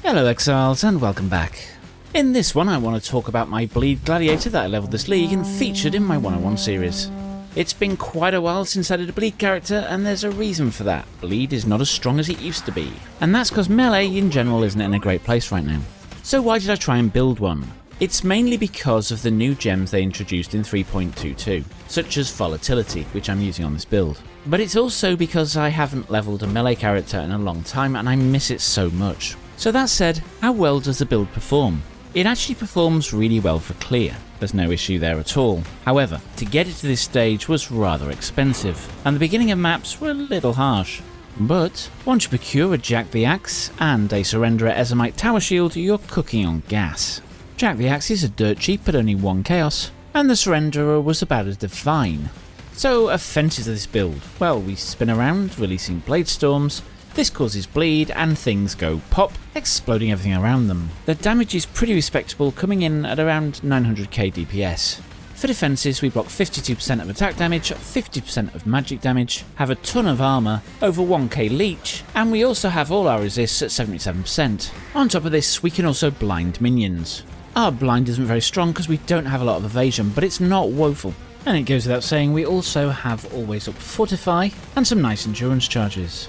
Hello Exiles and welcome back. In this one I want to talk about my Bleed Gladiator that I leveled this league and featured in my 101 series. It's been quite a while since I did a Bleed character and there's a reason for that. Bleed is not as strong as it used to be. And that's because melee in general isn't in a great place right now. So why did I try and build one? It's mainly because of the new gems they introduced in 3.22, such as volatility, which I'm using on this build. But it's also because I haven't leveled a melee character in a long time and I miss it so much. So that said, how well does the build perform? It actually performs really well for clear, there's no issue there at all. However, to get it to this stage was rather expensive, and the beginning of maps were a little harsh. But once you procure a Jack the Axe and a Surrenderer Ezomite Tower Shield, you're cooking on gas. Jack the Axe is a dirt cheap at only 1 chaos, and the Surrenderer was about as divine. So offences of this build? Well, we spin around, releasing BladeStorms. This causes bleed and things go pop, exploding everything around them. The damage is pretty respectable, coming in at around 900k DPS. For defences we block 52% of attack damage, 50% of magic damage, have a ton of armour, over 1k leech, and we also have all our resists at 77%. On top of this we can also blind minions. Our blind isn't very strong because we don't have a lot of evasion, but it's not woeful. And it goes without saying we also have always up fortify and some nice endurance charges.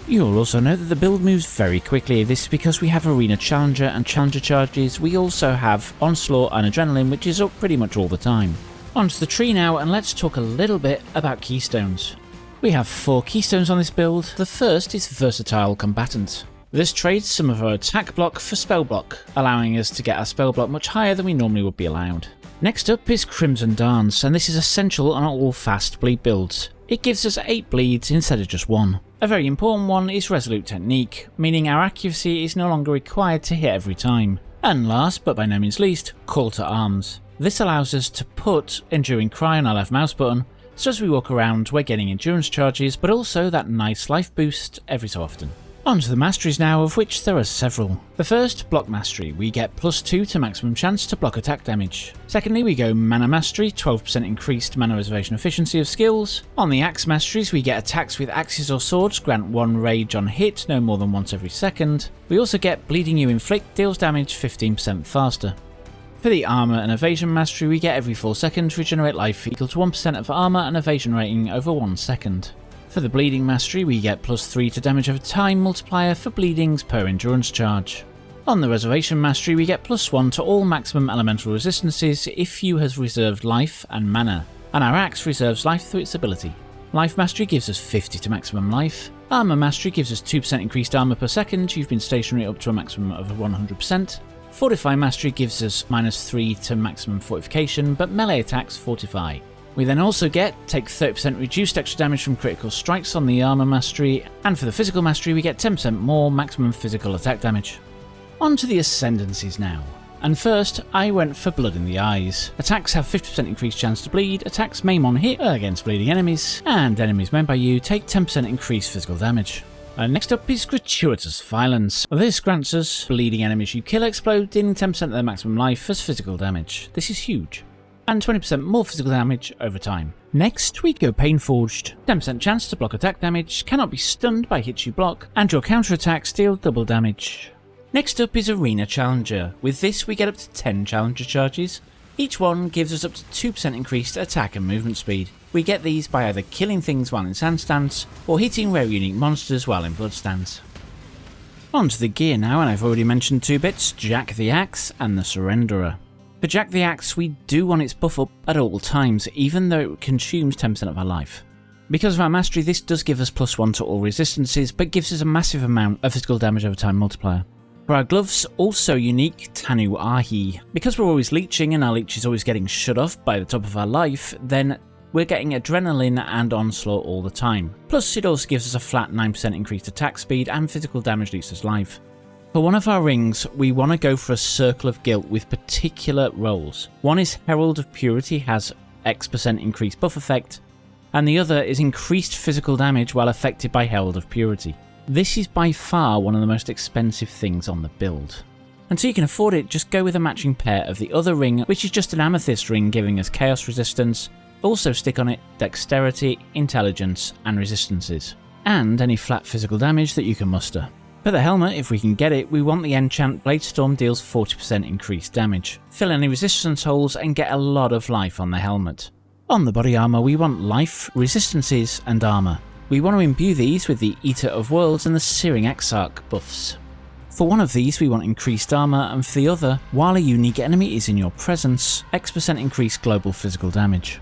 You'll also note that the build moves very quickly. This is because we have Arena Challenger and Challenger charges. We also have Onslaught and Adrenaline, which is up pretty much all the time. Onto the tree now, and let's talk a little bit about keystones. We have 4 keystones on this build. The first is Versatile Combatant. This trades some of our attack block for spell block, allowing us to get our spell block much higher than we normally would be allowed. Next up is Crimson Dance, and this is essential on all fast bleed builds. It gives us 8 bleeds instead of just 1. A very important one is Resolute Technique, meaning our accuracy is no longer required to hit every time. And last, but by no means least, Call to Arms. This allows us to put Enduring Cry on our left mouse button, so as we walk around we're getting endurance charges, but also that nice life boost every so often. On to the masteries now, of which there are several. The first, Block Mastery, we get +2 to maximum chance to block attack damage. Secondly, we go Mana Mastery, 12% increased mana reservation efficiency of skills. On the Axe Masteries, we get attacks with axes or swords, grant 1 rage on hit, no more than once every second. We also get Bleeding You Inflict, deals damage 15% faster. For the Armour and Evasion Mastery, we get every 4 seconds regenerate life equal to 1% of armour and evasion rating over 1 second. For the Bleeding Mastery, we get +3 to damage over time multiplier for bleedings per endurance charge. On the Reservation Mastery, we get +1 to all maximum elemental resistances if you have reserved life and mana, and our axe reserves life through its ability. Life Mastery gives us 50 to maximum life. Armour Mastery gives us 2% increased armour per second, you've been stationary up to a maximum of 100%. Fortify Mastery gives us -3 to maximum fortification, but melee attacks fortify. We then also get take 30% reduced extra damage from critical strikes on the Armour Mastery, and for the Physical Mastery we get 10% more maximum physical attack damage. On to the Ascendancies now. And first, I went for Blood in the Eyes. Attacks have 50% increased chance to bleed, attacks maim on hit against bleeding enemies, and enemies maimed by you take 10% increased physical damage. Next up is Gratuitous Violence. This grants us bleeding enemies you kill explode, dealing 10% of their maximum life as physical damage. This is huge. And 20% more physical damage over time. Next, we go Painforged. 10% chance to block attack damage, cannot be stunned by hits you block, and your counterattacks deal double damage. Next up is Arena Challenger. With this we get up to 10 Challenger charges. Each one gives us up to 2% increased attack and movement speed. We get these by either killing things while in Sand Stance, or hitting rare unique monsters while in Blood Stance. On to the gear now, and I've already mentioned 2 bits, Jack the Axe and the Surrenderer. For Jack the Axe, we do want its buff up at all times, even though it consumes 10% of our life. Because of our mastery, this does give us +1 to all resistances, but gives us a massive amount of physical damage over time multiplier. For our gloves, also unique Tanu Ahi. Because we're always leeching and our leech is always getting shut off by the top of our life, then we're getting Adrenaline and Onslaught all the time. Plus it also gives us a flat 9% increased attack speed and physical damage leaves us life. For one of our rings, we want to go for a Circle of Guilt with particular roles. One is Herald of Purity, has X% increased buff effect, and the other is increased physical damage while affected by Herald of Purity. This is by far one of the most expensive things on the build. Until you can afford it, just go with a matching pair of the other ring, which is just an amethyst ring giving us chaos resistance. Also stick on it dexterity, intelligence, and resistances, and any flat physical damage that you can muster. For the helmet, if we can get it, we want the enchant BladeStorm deals 40% increased damage, fill any resistance holes and get a lot of life on the helmet. On the body armour we want life, resistances and armour. We want to imbue these with the Eater of Worlds and the Searing Exarch buffs. For one of these we want increased armour, and for the other, while a unique enemy is in your presence, X% increased global physical damage.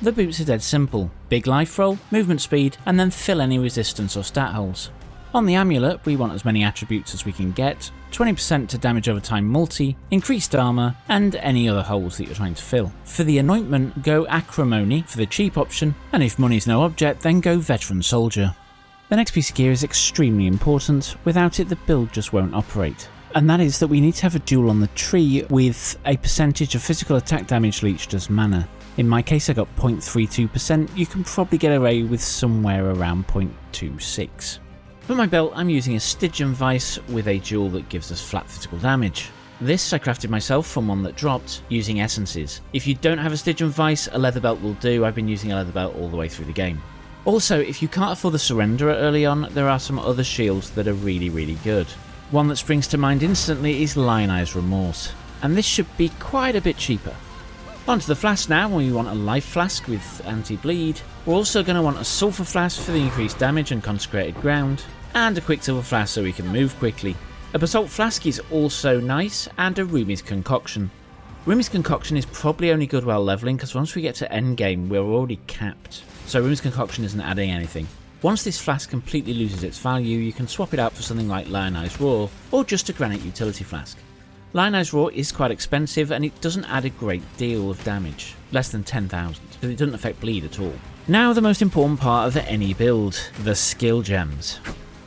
The boots are dead simple, big life roll, movement speed, and then fill any resistance or stat holes. On the amulet we want as many attributes as we can get, 20% to damage over time multi, increased armour, and any other holes that you're trying to fill. For the anointment, go acrimony for the cheap option, and if money's no object then go veteran soldier. The next piece of gear is extremely important, without it the build just won't operate. And that is that we need to have a jewel on the tree with a percentage of physical attack damage leached as mana. In my case I got 0.32%, you can probably get away with somewhere around 0.26. For my belt I'm using a Stygian Vice with a jewel that gives us flat physical damage. This I crafted myself from one that dropped using essences. If you don't have a Stygian Vice, a leather belt will do. I've been using a leather belt all the way through the game. Also, if you can't afford the Surrenderer early on, there are some other shields that are really good. One that springs to mind instantly is Lionized Remorse, and this should be quite a bit cheaper. Onto the flask now, we want a life flask with anti-bleed. We're also going to want a sulphur flask for the increased damage and consecrated ground, and a quicksilver flask so we can move quickly. A basalt flask is also nice, and a Rumi's concoction. Rumi's concoction is probably only good while leveling, because once we get to endgame we're already capped, so Rumi's concoction isn't adding anything. Once this flask completely loses its value, you can swap it out for something like Lionized Raw, or just a granite utility flask. Lionized Raw is quite expensive and it doesn't add a great deal of damage, less than 10,000, because it doesn't affect bleed at all. Now the most important part of any build, the skill gems.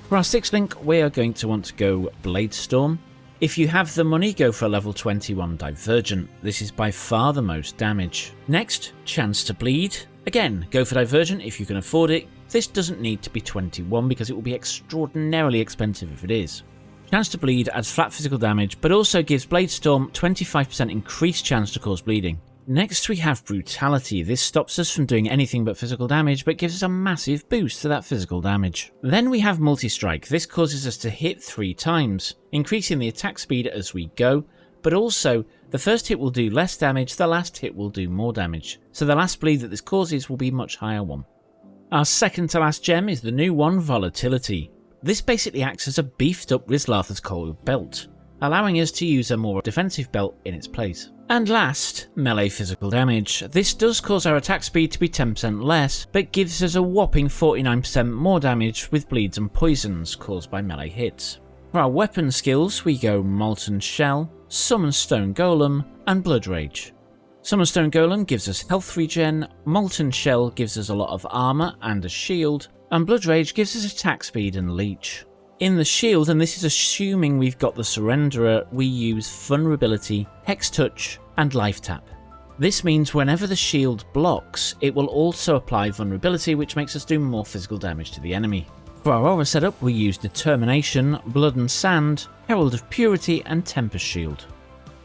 For our 6th link we are going to want to go BladeStorm. If you have the money, go for a level 21 Divergent, this is by far the most damage. Next, Chance to Bleed. Again, go for Divergent if you can afford it. This doesn't need to be 21 because it will be extraordinarily expensive if it is. Chance to Bleed adds flat physical damage, but also gives BladeStorm 25% increased chance to cause bleeding. Next we have Brutality. This stops us from doing anything but physical damage, but gives us a massive boost to that physical damage. Then we have Multi-Strike. This causes us to hit 3 times, increasing the attack speed as we go, but also the first hit will do less damage, the last hit will do more damage, so the last bleed that this causes will be a much higher one. Our second to last gem is the new one, Volatility. This basically acts as a beefed up Rizlatha's Coiled Belt, allowing us to use a more defensive belt in its place. And last, Melee Physical Damage. This does cause our attack speed to be 10% less, but gives us a whopping 49% more damage with bleeds and poisons caused by melee hits. For our weapon skills we go Molten Shell, Summon Stone Golem and Blood Rage. Summon Stone Golem gives us health regen, Molten Shell gives us a lot of armor and a shield, and Blood Rage gives us attack speed and leech. In the shield, and this is assuming we've got the Surrenderer, we use Vulnerability, Hex Touch and Life Tap. This means whenever the shield blocks, it will also apply Vulnerability, which makes us do more physical damage to the enemy. For our aura setup we use Determination, Blood and Sand, Herald of Purity and Tempest Shield.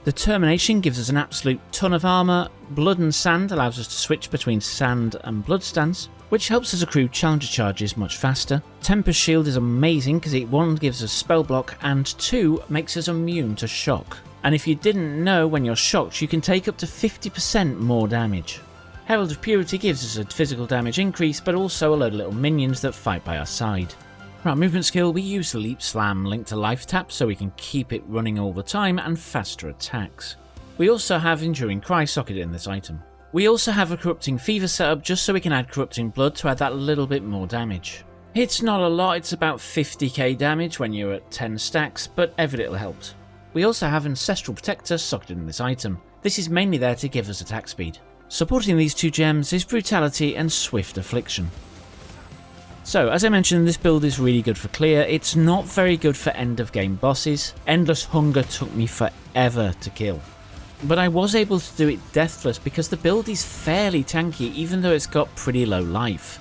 Determination gives us an absolute ton of armor, Blood and Sand allows us to switch between Sand and Blood stance, which helps us accrue Challenger charges much faster. Tempest Shield is amazing because it 1 gives us spell block and 2 makes us immune to shock. And if you didn't know, when you're shocked you can take up to 50% more damage. Herald of Purity gives us a physical damage increase, but also a load of little minions that fight by our side. For our movement skill we use Leap Slam linked to Life Tap so we can keep it running all the time and faster attacks. We also have Enduring Cry socketed in this item. We also have a Corrupting Fever setup just so we can add Corrupting Blood to add that little bit more damage. It's not a lot, it's about 50k damage when you're at 10 stacks, but every little helps. We also have Ancestral Protector socketed in this item. This is mainly there to give us attack speed. Supporting these 2 gems is Brutality and Swift Affliction. So, as I mentioned, this build is really good for clear. It's not very good for end of game bosses. Endless Hunger took me forever to kill. But I was able to do it deathless because the build is fairly tanky even though it's got pretty low life.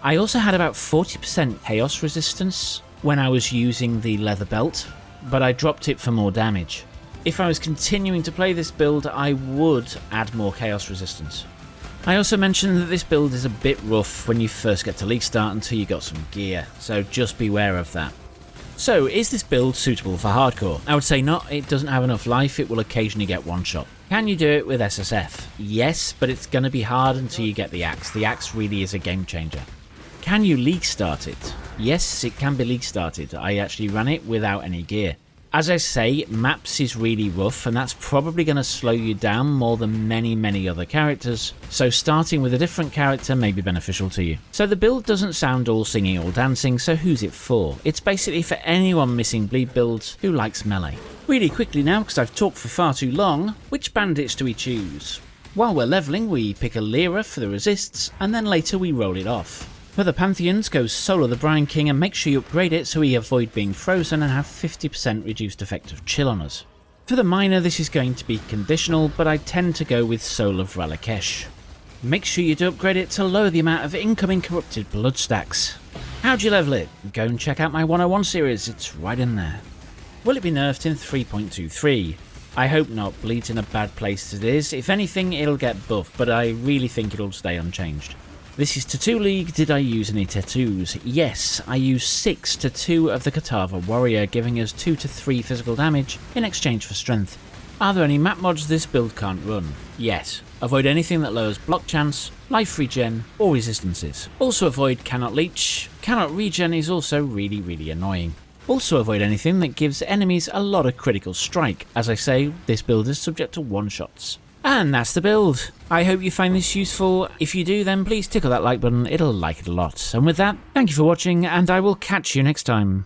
I also had about 40% chaos resistance when I was using the leather belt, but I dropped it for more damage. If I was continuing to play this build, I would add more chaos resistance. I also mentioned that this build is a bit rough when you first get to League Start until you got some gear, so just beware of that. So, is this build suitable for hardcore? I would say not. It doesn't have enough life. It will occasionally get one shot. Can you do it with SSF? Yes, but it's going to be hard until you get the axe. The axe really is a game changer. Can you league start it? Yes, it can be league started. I actually ran it without any gear. As I say, maps is really rough, and that's probably going to slow you down more than many other characters, so starting with a different character may be beneficial to you. So the build doesn't sound all singing or dancing, so who's it for? It's basically for anyone missing bleed builds who likes melee. Really quickly now, because I've talked for far too long, which bandits do we choose? While we're leveling, we pick a Lyra for the resists, and then later we roll it off. For the Pantheons, go solo the Brian King and make sure you upgrade it so we avoid being frozen and have 50% reduced effective chill on us. For the Miner, this is going to be conditional, but I tend to go with Soul of Ralakesh. Make sure you do upgrade it to lower the amount of incoming corrupted blood stacks. How do you level it? Go and check out my 101 series, it's right in there. Will it be nerfed in 3.23? I hope not, Bleed's in a bad place as it is. If anything, it'll get buffed, but I really think it'll stay unchanged. This is Tattoo League. Did I use any tattoos? Yes, I used 6 Tattoo of the Katava Warrior, giving us 2 to 3 physical damage in exchange for strength. Are there any map mods this build can't run? Yes. Avoid anything that lowers block chance, life regen, or resistances. Also avoid cannot leech. Cannot regen is also really annoying. Also avoid anything that gives enemies a lot of critical strike. As I say, this build is subject to one-shots. And that's the build. I hope you find this useful. If you do, then please tickle that like button, it'll like it a lot. And with that, thank you for watching, and I will catch you next time.